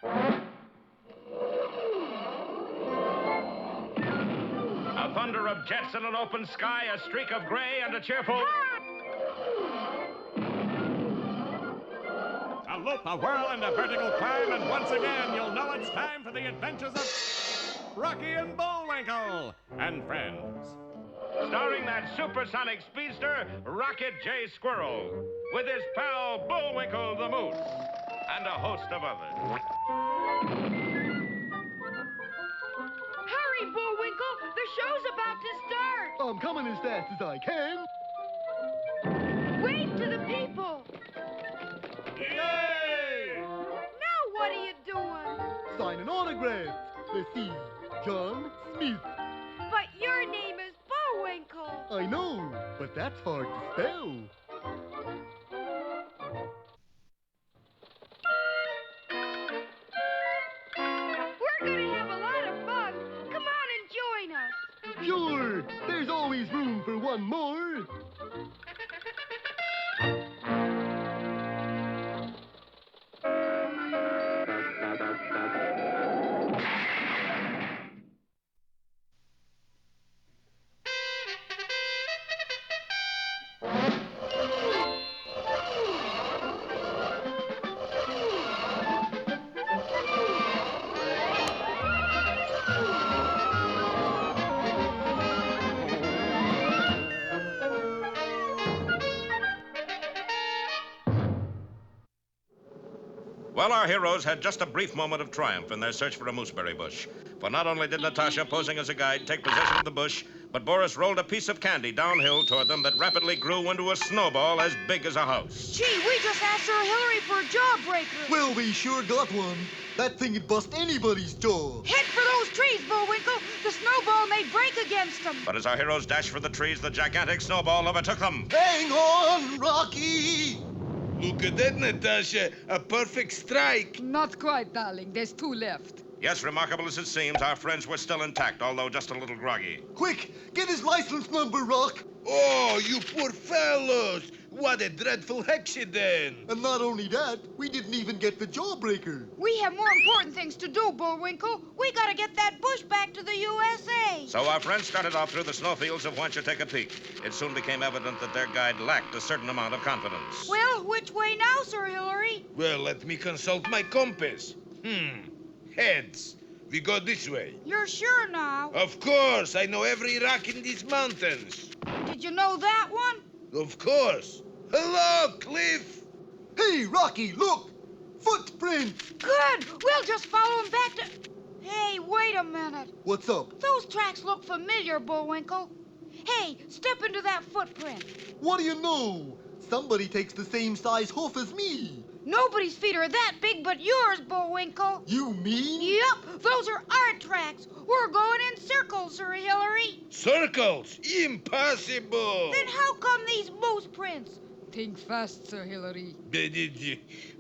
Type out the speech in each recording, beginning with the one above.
A thunder of jets in an open sky, a streak of gray, and a cheerful... A loop, a whirl, and a vertical climb, and once again you'll know it's time for the adventures of Rocky and Bullwinkle and friends. Starring that supersonic speedster, Rocket J. Squirrel, with his pal Bullwinkle the Moose, and a host of others. Hurry, Bullwinkle! The show's about to start! I'm coming as fast as I can. Wave to the people! Yay! Now what are you doing? Signing autographs. Let's see. John Smith. But your name is Bullwinkle. I know, but that's hard to spell. We're gonna have a lot of fun. Come on and join us. Sure, there's always room for one more. Well, our heroes had just a brief moment of triumph in their search for a mooseberry bush. For not only did Natasha, posing as a guide, take possession of the bush, but Boris rolled a piece of candy downhill toward them that rapidly grew into a snowball as big as a house. Gee, we just asked Sir Hillary for a jawbreaker. Well, we sure got one. That thing'd bust anybody's jaw. Head for those trees, Bullwinkle. The snowball may break against them. But as our heroes dashed for the trees, the gigantic snowball overtook them. Hang on, Rocky! Look at that, Natasha. A perfect strike. Not quite, darling. There's two left. Yes, remarkable as it seems, our friends were still intact, although just a little groggy. Quick, get his license number, Rock. Oh, you poor fellows. What a dreadful accident. And not only that, we didn't even get the jawbreaker. We have more important things to do, Bullwinkle. We gotta get that bush back to the USA. So our friends started off through the snowfields of Wanchatecapeak. It soon became evident that their guide lacked a certain amount of confidence. Well, which way now, Sir Hillary? Well, let me consult my compass. Heads. We go this way. You're sure now? Of course, I know every rock in these mountains. Did you know that one? Of course. Hello, Cliff. Hey, Rocky, look! Footprints! Good. We'll just follow him back to... Hey, wait a minute. What's up? Those tracks look familiar, Bullwinkle. Hey, step into that footprint. What do you know? Somebody takes the same size hoof as me. Nobody's feet are that big but yours, Bullwinkle. You mean? Yep, those are our tracks. We're going in circles, Sir Hillary. Circles? Impossible. Then how come these moose prints? Think fast, Sir Hillary.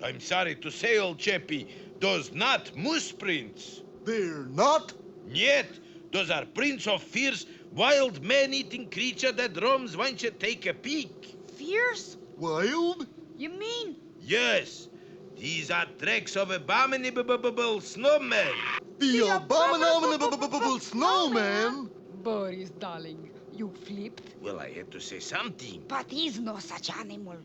I'm sorry to say, old chappie, those not moose prints. They're not? Yet, those are prints of fierce, wild, man-eating creature that roams Wanchatecapeak. Fierce? Wild? You mean? Yes, these are tracks of abominable snowmen. The abominable snowman? Boris, darling, you flipped? Well, I had to say something. But he's no such animal.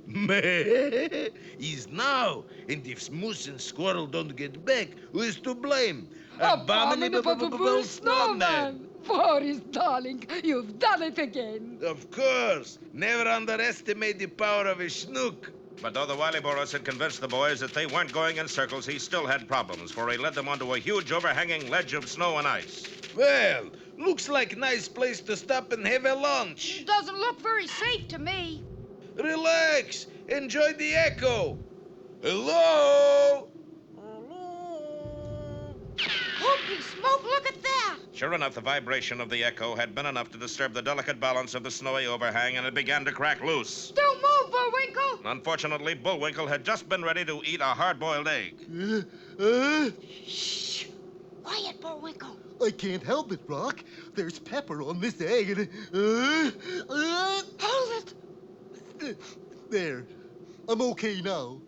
He's now, and if Moose and Squirrel don't get back, who is to blame? Abominable snowman! Boris, darling, you've done it again. Of course. Never underestimate the power of a schnook. But though the wily Boris had convinced the boys that they weren't going in circles, he still had problems, for he led them onto a huge overhanging ledge of snow and ice. Well, looks like a nice place to stop and have a lunch. Doesn't look very safe to me. Relax. Enjoy the echo. Hello? Holy smoke, look at that. Sure enough, the vibration of the echo had been enough to disturb the delicate balance of the snowy overhang, and it began to crack loose. Don't move, Bullwinkle. Unfortunately, Bullwinkle had just been ready to eat a hard-boiled egg. Shh. Quiet, Bullwinkle. I can't help it, Rock. There's pepper on this egg and... Hold it. There. I'm okay now.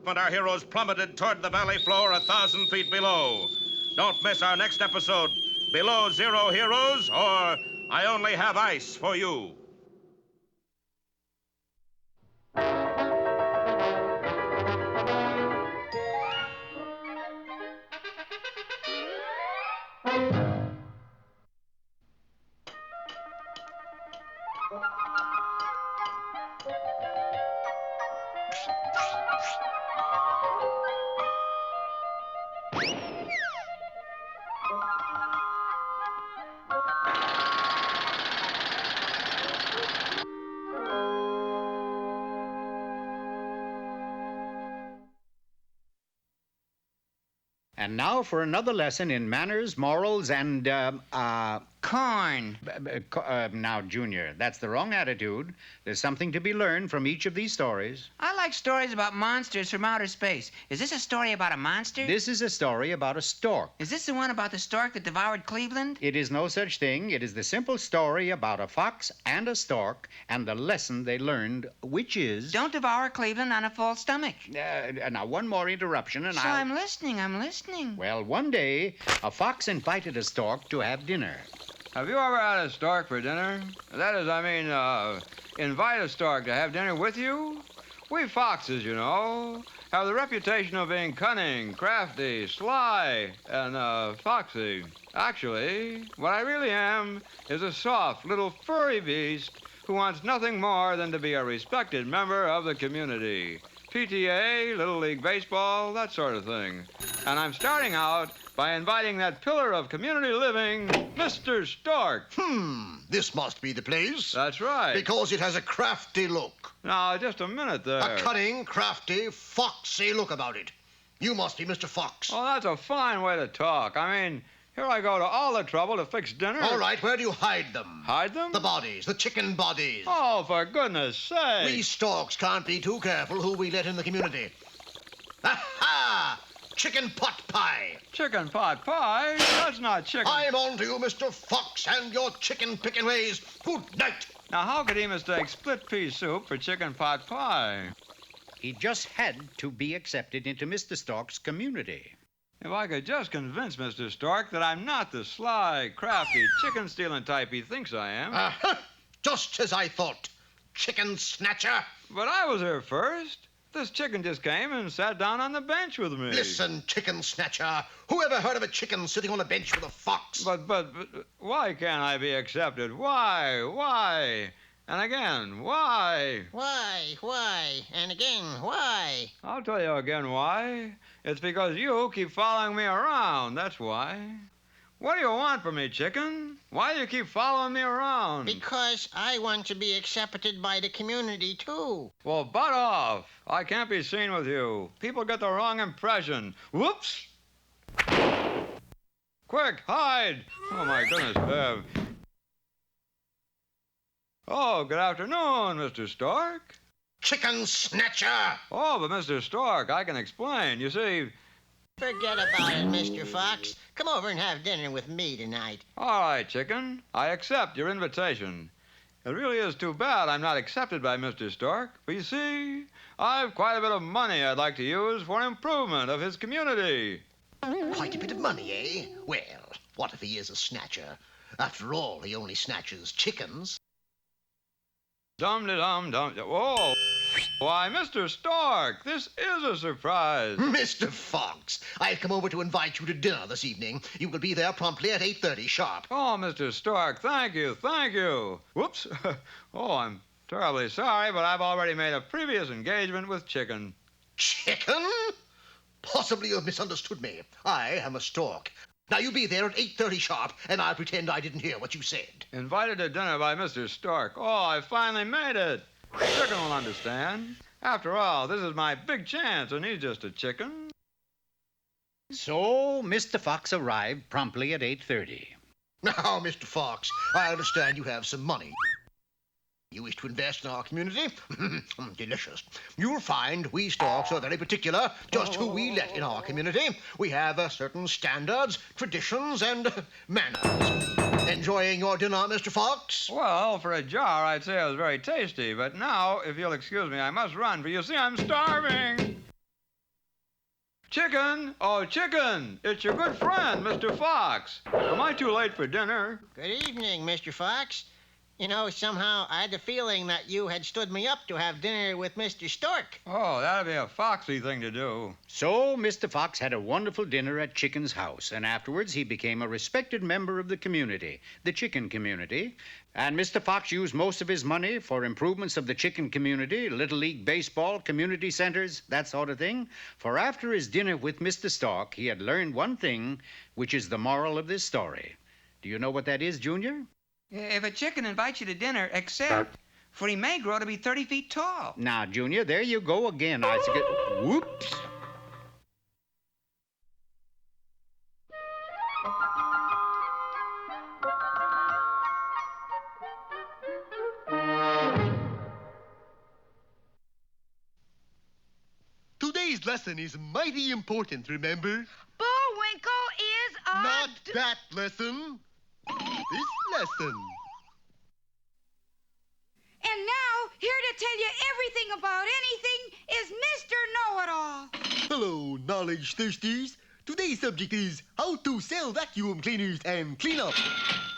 our heroes plummeted toward the valley floor 1,000 feet below. Don't miss our next episode, Below Zero Heroes, or I Only Have Ice for You. And now for another lesson in manners, morals, and, Corn. Now, Junior, that's the wrong attitude. There's something to be learned from each of these stories. I like stories about monsters from outer space. Is this a story about a monster? This is a story about a stork. Is this the one about the stork that devoured Cleveland? It is no such thing. It is the simple story about a fox and a stork and the lesson they learned, which is... Don't devour Cleveland on a full stomach. Now, one more interruption and I'm listening. Well, one day, a fox invited a stork to have dinner. Have you ever had a stork for dinner? That is, invite a stork to have dinner with you? We foxes, you know, have the reputation of being cunning, crafty, sly, and, foxy. Actually, what I really am is a soft little furry beast who wants nothing more than to be a respected member of the community. PTA, Little League Baseball, that sort of thing. And I'm starting out by inviting that pillar of community living, Mr. Stork. This must be the place. That's right. Because it has a crafty look. Now, just a minute there. A cunning, crafty, foxy look about it. You must be Mr. Fox. Oh, that's a fine way to talk. Here I go to all the trouble to fix dinner. All right, where do you hide them? Hide them? The bodies, the chicken bodies. Oh, for goodness sake. We storks can't be too careful who we let in the community. Aha! Chicken pot pie. Chicken pot pie? That's not chicken. I'm on to you, Mr. Fox, and your chicken-picking ways. Good night. Now, how could he mistake split pea soup for chicken pot pie? He just had to be accepted into Mr. Stork's community. If I could just convince Mr. Stork that I'm not the sly, crafty, chicken-stealing type he thinks I am. Just as I thought. Chicken snatcher. But I was here first. This chicken just came and sat down on the bench with me. Listen, chicken snatcher. Who ever heard of a chicken sitting on a bench with a fox? But why can't I be accepted? Why? And again, why? Why? And again, why? I'll tell you again why. It's because you keep following me around, that's why. What do you want from me, chicken? Why do you keep following me around? Because I want to be accepted by the community, too. Well, butt off. I can't be seen with you. People get the wrong impression. Whoops! Quick, hide! Oh, my goodness. Oh, good afternoon, Mr. Stork. Chicken snatcher! Oh, but Mr. Stork, I can explain. You see... Forget about it, Mr. Fox. Come over and have dinner with me tonight. All right, chicken. I accept your invitation. It really is too bad I'm not accepted by Mr. Stork. But you see, I've quite a bit of money I'd like to use for improvement of his community. Quite a bit of money, eh? Well, what if he is a snatcher? After all, he only snatches chickens. Dum-de-dum-dum. Whoa! Why, Mr. Stork, this is a surprise. Mr. Fox, I've come over to invite you to dinner this evening. You will be there promptly at 8:30 sharp. Oh, Mr. Stork, thank you. Whoops. Oh, I'm terribly sorry, but I've already made a previous engagement with chicken. Chicken? Possibly you've misunderstood me. I am a stork. Now, you be there at 8:30 sharp, and I'll pretend I didn't hear what you said. Invited to dinner by Mr. Stork. Oh, I finally made it. Chicken will understand. After all, this is my big chance, and he's just a chicken. So, Mr. Fox arrived promptly at 8:30. Now, Mr. Fox, I understand you have some money. You wish to invest in our community? Delicious. You'll find we storks are very particular just who we let in our community. We have certain standards, traditions, and manners. Enjoying your dinner, Mr. Fox? Well, for a jar, I'd say it was very tasty. But now, if you'll excuse me, I must run, for you see I'm starving. Chicken! Oh, Chicken! It's your good friend, Mr. Fox. Am I too late for dinner? Good evening, Mr. Fox. You know, somehow I had the feeling that you had stood me up to have dinner with Mr. Stork. Oh, that'd be a foxy thing to do. So Mr. Fox had a wonderful dinner at Chicken's house, and afterwards he became a respected member of the community, the chicken community. And Mr. Fox used most of his money for improvements of the chicken community, Little League Baseball, community centers, that sort of thing. For after his dinner with Mr. Stork, he had learned one thing, which is the moral of this story. Do you know what that is, Junior? If a chicken invites you to dinner, accept, for he may grow to be 30 feet tall. Now, Junior, there you go again. I forget. Whoops. Today's lesson is mighty important, remember? Bullwinkle is a... Not that lesson. This lesson. And now, here to tell you everything about anything is Mr. Know-It-All. Hello, knowledge thirsties. Today's subject is how to sell vacuum cleaners and clean up.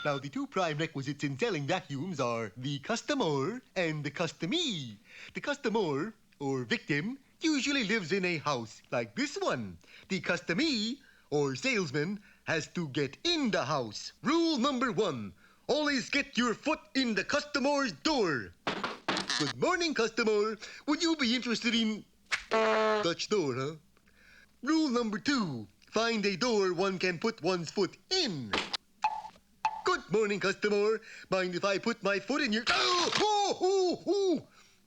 Now, the two prime requisites in selling vacuums are the customer and the customee. The customer, or victim, usually lives in a house like this one. The customee, or salesman, has to get in the house. Rule number 1, always get your foot in the customer's door. Good morning, customer. Would you be interested in... Dutch door, huh? Rule number 2, find a door one can put one's foot in. Good morning, customer. Mind if I put my foot in your... Oh, oh, oh, oh.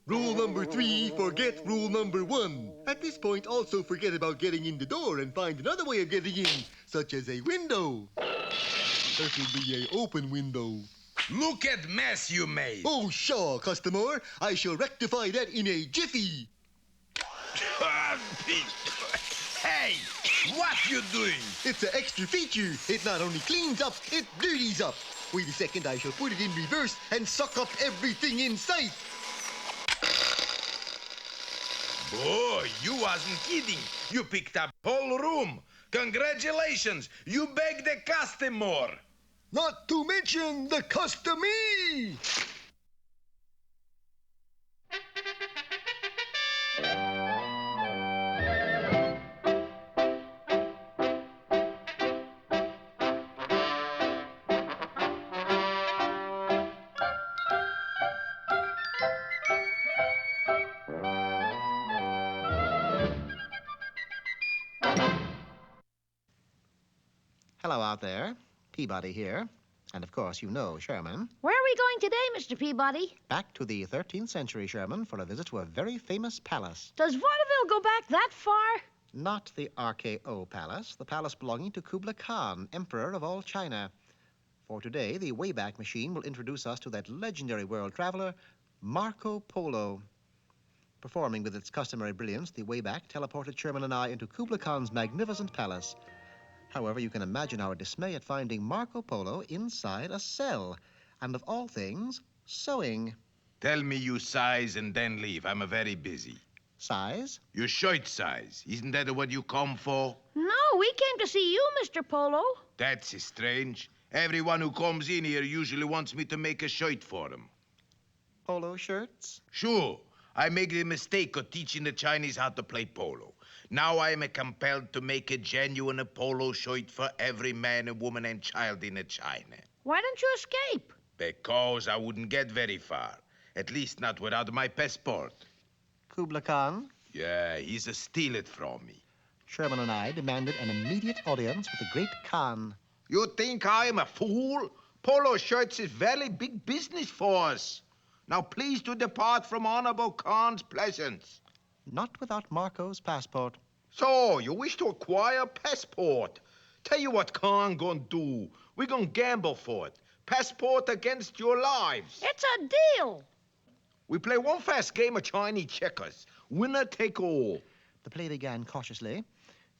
Rule number 3, forget rule number 1. At this point, also forget about getting in the door and find another way of getting in, such as a window. That will be an open window. Look at mess you made. Oh, sure, customer. I shall rectify that in a jiffy. Hey, what you doing? It's an extra feature. It not only cleans up, it dirties up. Wait a second, I shall put it in reverse and suck up everything in sight. Boy, you wasn't kidding. You picked up whole room. Congratulations. You begged the customer. Not to mention the customee. Hello out there. Peabody here. And of course, you know Sherman. Where are we going today, Mr. Peabody? Back to the 13th century, Sherman, for a visit to a very famous palace. Does vaudeville go back that far? Not the RKO Palace, the palace belonging to Kublai Khan, Emperor of all China. For today, the Wayback Machine will introduce us to that legendary world traveler, Marco Polo. Performing with its customary brilliance, the Wayback teleported Sherman and I into Kublai Khan's magnificent palace. However, you can imagine our dismay at finding Marco Polo inside a cell. And of all things, sewing. Tell me you size and then leave. I'm very busy. Size? Your shirt size. Isn't that what you come for? No, we came to see you, Mr. Polo. That's strange. Everyone who comes in here usually wants me to make a shirt for them. Polo shirts? Sure. I make the mistake of teaching the Chinese how to play polo. Now I am compelled to make a genuine polo shirt for every man and woman and child in China. Why don't you escape? Because I wouldn't get very far. At least not without my passport. Kublai Khan? Yeah, he's a steal it from me. Sherman and I demanded an immediate audience with the great Khan. You think I am a fool? Polo shirts is very big business for us. Now please to depart from Honorable Khan's presence. Not without Marco's passport. So, you wish to acquire a passport? Tell you what Khan gonna do. We gonna gamble for it. Passport against your lives. It's a deal. We play one fast game of Chinese checkers. Winner take all. The play began cautiously.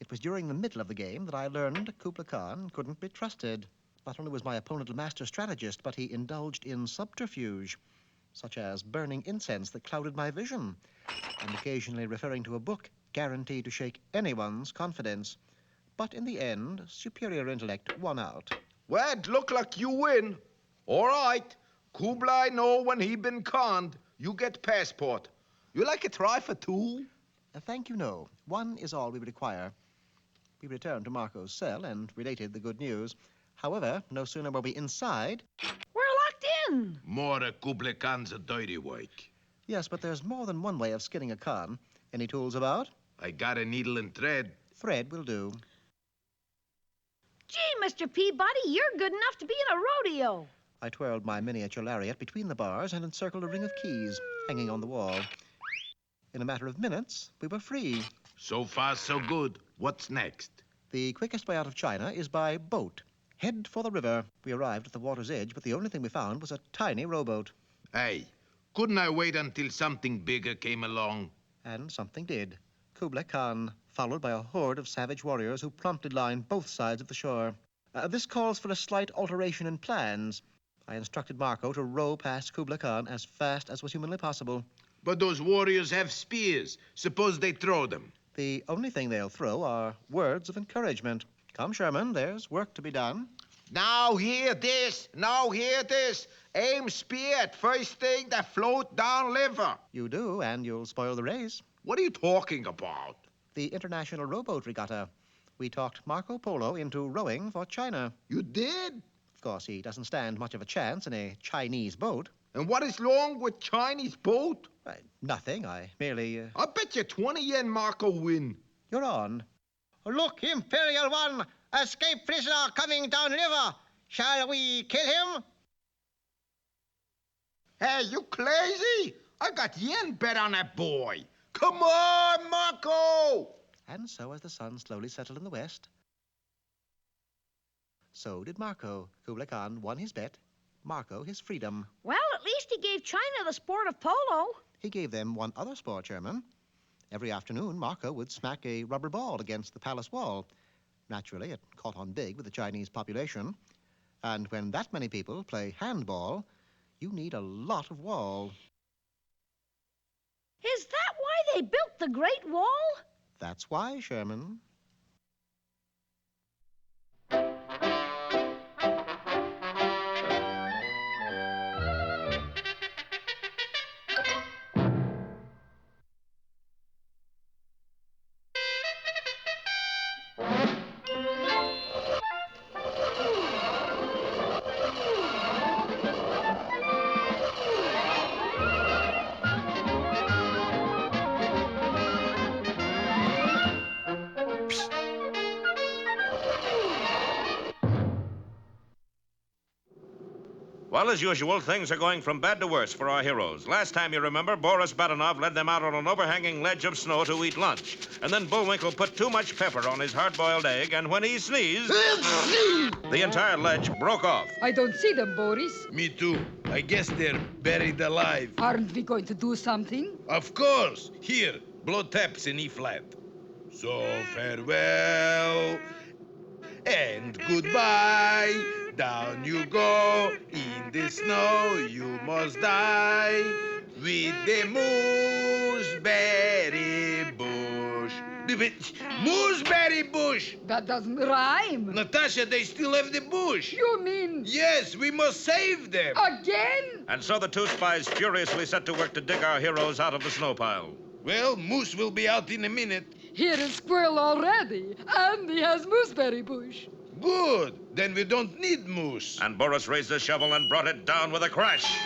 It was during the middle of the game that I learned Kublai Khan couldn't be trusted. Not only was my opponent a master strategist, but he indulged in subterfuge. such as burning incense that clouded my vision, and occasionally referring to a book guaranteed to shake anyone's confidence. But in the end, superior intellect won out. Well, it look like you win. All right. Kublai know when he been conned. You get passport. You like a try for two? Thank you, no. One is all we require. We returned to Marco's cell and related the good news. However, no sooner were we inside... We're locked in. More Kublai Khan's a dirty work. Yes, but there's more than one way of skinning a Khan. Any tools about? I got a needle and thread. Thread will do. Gee, Mr. Peabody, you're good enough to be in a rodeo. I twirled my miniature lariat between the bars and encircled a ring of keys hanging on the wall. In a matter of minutes, we were free. So far, so good. What's next? The quickest way out of China is by boat. Head for the river. We arrived at the water's edge, but the only thing we found was a tiny rowboat. Hey, couldn't I wait until something bigger came along? And something did. Kublai Khan, followed by a horde of savage warriors who promptly lined both sides of the shore. This calls for a slight alteration in plans. I instructed Marco to row past Kublai Khan as fast as was humanly possible. But those warriors have spears. Suppose they throw them. The only thing they'll throw are words of encouragement. Come, Sherman, there's work to be done. Now hear this. Now hear this. Aim spear at first thing that float down river. You do, and you'll spoil the race. What are you talking about? The International Rowboat Regatta. We talked Marco Polo into rowing for China. You did? Of course, he doesn't stand much of a chance in a Chinese boat. And what is wrong with Chinese boat? Nothing. I merely... I bet you 20 yen Marco win. You're on. Look, Imperial One, escaped prisoner coming down river. Shall we kill him? Hey, you crazy? I got yen bet on that boy. Come on, Marco! And so as the sun slowly settled in the west, so did Marco. Kublai Khan won his bet, Marco his freedom. Well, at least he gave China the sport of polo. He gave them one other sport, Chairman. Every afternoon, Marco would smack a rubber ball against the palace wall. Naturally, it caught on big with the Chinese population. And when that many people play handball, you need a lot of wall. Is that why they built the Great Wall? That's why, Sherman. Well, as usual, things are going from bad to worse for our heroes. Last time, you remember, Boris Badenov led them out on an overhanging ledge of snow to eat lunch. And then Bullwinkle put too much pepper on his hard-boiled egg, and when he sneezed, the entire ledge broke off. I don't see them, Boris. Me too. I guess they're buried alive. Aren't we going to do something? Of course. Here, blow taps in E-flat. So farewell and goodbye. Down you go in the snow, you must die with the mooseberry bush. Mooseberry bush! That doesn't rhyme. Natasha, they still have the bush. You mean... Yes, we must save them. Again? And so the two spies furiously set to work to dig our heroes out of the snow pile. Well, Moose will be out in a minute. Here is Squirrel already, and he has mooseberry bush. Good. Then we don't need Moose. And Boris raised his shovel and brought it down with a crash.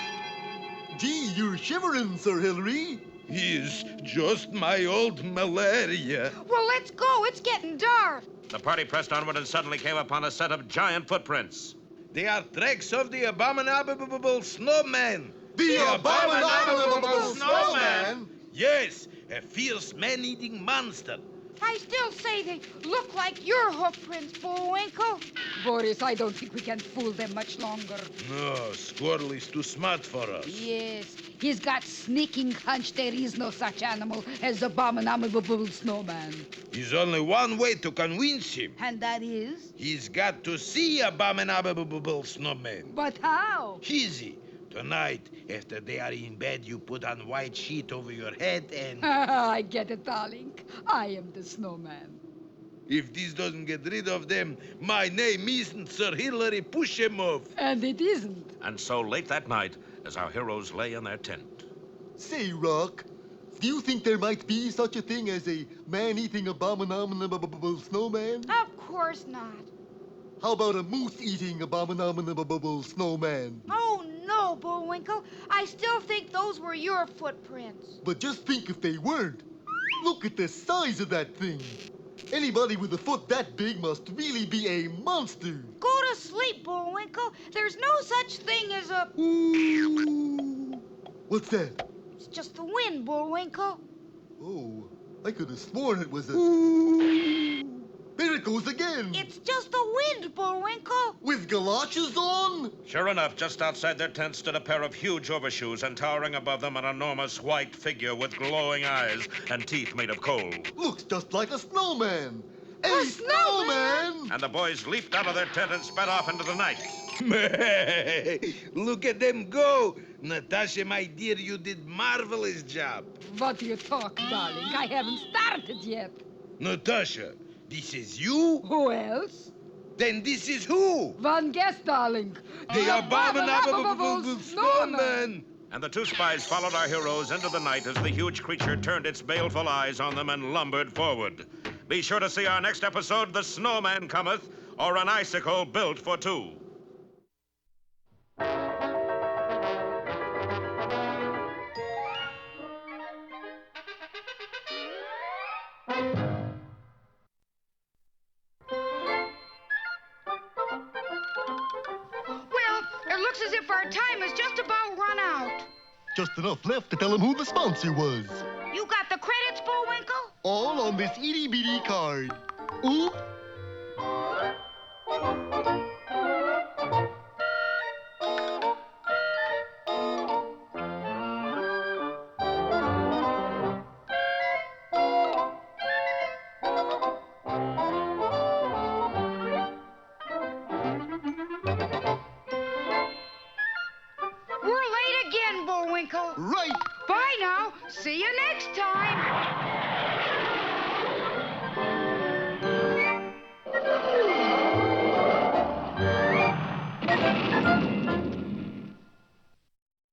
Gee, you're shivering, Sir Hilary. He's just my old malaria. Well, let's go. It's getting dark. The party pressed onward and suddenly came upon a set of giant footprints. They are tracks of the abominable snowman. The abominable snowman? Yes, a fierce man-eating monster. I still say they look like your hoof prints, Bullwinkle. Boris, I don't think we can fool them much longer. No, Squirrel is too smart for us. Yes, he's got sneaking hunch there is no such animal as abominable snowman. There's only one way to convince him. And that is? He's got to see abominable snowman. But how? Easy. Tonight, after they are in bed, you put on white sheet over your head and... I get it, darling. I am the snowman. If this doesn't get rid of them, my name isn't Sir Hilary Push-em-off. And it isn't. And so late that night, as our heroes lay in their tent. Say, Rock, do you think there might be such a thing as a man-eating abominable snowman? Of course not. How about a moose-eating abominable snowman? Oh, no, Bullwinkle. I still think those were your footprints. But just think if they weren't. Look at the size of that thing. Anybody with a foot that big must really be a monster. Go to sleep, Bullwinkle. There's no such thing as a... Ooh. What's that? It's just the wind, Bullwinkle. Oh, I could have sworn it was a... Ooh. There it goes again. It's just the wind, Bullwinkle. With galoshes on? Sure enough, just outside their tent stood a pair of huge overshoes, and towering above them an enormous white figure with glowing eyes and teeth made of coal. Looks just like a snowman. A snowman! And the boys leaped out of their tent and sped off into the night. Look at them go! Natasha, my dear, you did marvelous job. What do you talk, darling? I haven't started yet. Natasha, this is you? Who else? Then this is who? One guess, darling. The abominable snowman! And the two spies followed our heroes into the night as the huge creature turned its baleful eyes on them and lumbered forward. Be sure to see our next episode, The Snowman Cometh, or An Icicle Built for Two. Well, it looks as if our time is just about run out. Just enough left to tell him who the sponsor was. You got the credits, Bullwinkle? All on this itty-bitty card. Oop. We're late again, Bullwinkle. Right. Bye now. See you next time.